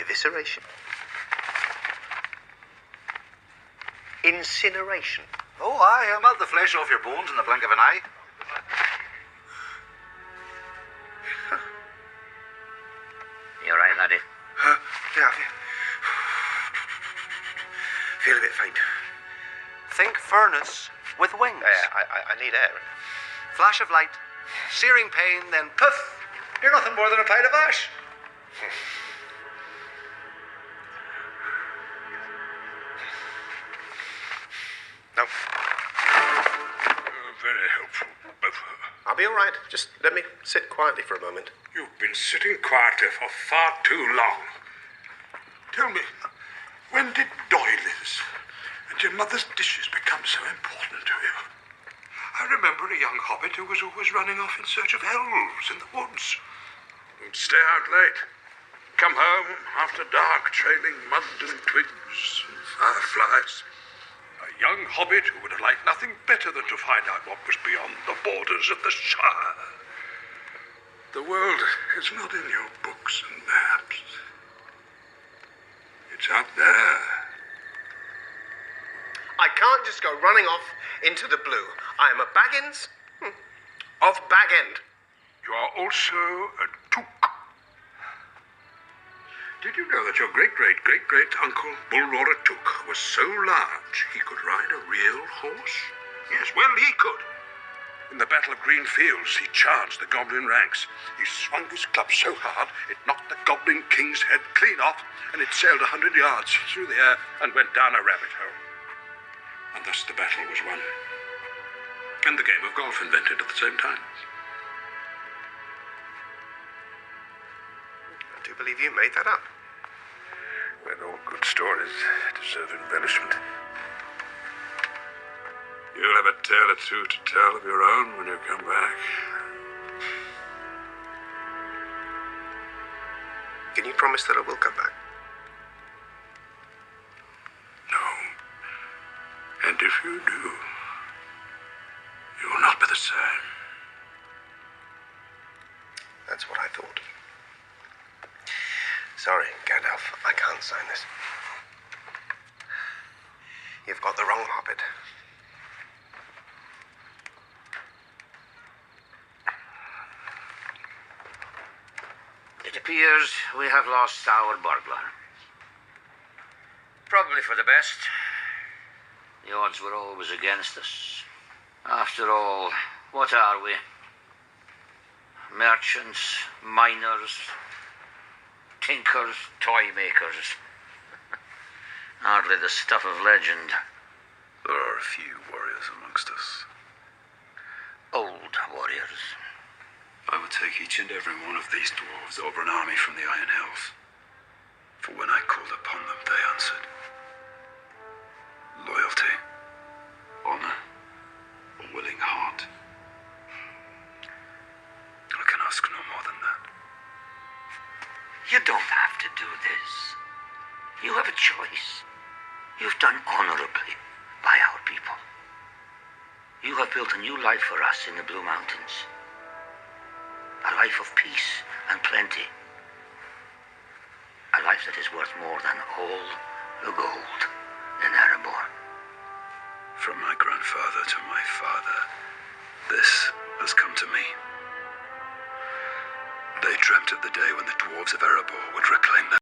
Evisceration. Incineration. Oh, aye, I'll melt the flesh off your bones in the blink of an eye. You all right, laddie? Yeah, feel a bit faint. Think furnace with wings. I need air. Flash of light, searing pain, then poof! You're nothing more than a pile of ash. No. Very helpful, both of you. I'll be all right. Just let me sit quietly for a moment. You've been sitting quietly for far too long. Tell me, when did doilies and your mother's dishes become so important to you? I remember a young hobbit who was always running off in search of elves in the woods. Would stay out late. Come home after dark, trailing mud and twigs and fireflies. A young hobbit who would have liked nothing better than to find out what was beyond the borders of the Shire. The world is not in your books and maps. It's out there. I can't just go running off into the blue. I am a Baggins of Bag End. You are also a Took. Did you know that your great-great-great-great-uncle, Bullroarer Took, was so large he could ride a real horse? Yes, well, he could. In the Battle of Green Fields, he charged the goblin ranks. He swung his club so hard, it knocked the goblin king's head clean off, and it sailed 100 yards through the air and went down a rabbit hole. And thus the battle was won. And the game of golf invented at the same time. I do believe you made that up. Well, all good stories deserve embellishment. You'll have a tale or two to tell of your own when you come back. Can you promise that I will come back? No. And if you do, you will not be the same. That's what I thought. Sorry, Gandalf, I can't sign this. You've got the wrong hobbit. It appears we have lost our burglar. Probably for the best. The odds were always against us. After all, what are we? Merchants, miners, tinkers, toy makers. Hardly the stuff of legend. There are a few warriors amongst us. Old warriors. I would take each and every one of these dwarves over an army from the Iron Hills. For when I called upon them, they answered. Loyalty, honor, a willing heart. I can ask no more than that. You don't have to do this. You have a choice. You've done honorably by our people. You have built a new life for us in the Blue Mountains. A life of peace and plenty. A life that is worth more than all the gold in Erebor. From my grandfather to my father, this has come to me. They dreamt of the day when the dwarves of Erebor would reclaim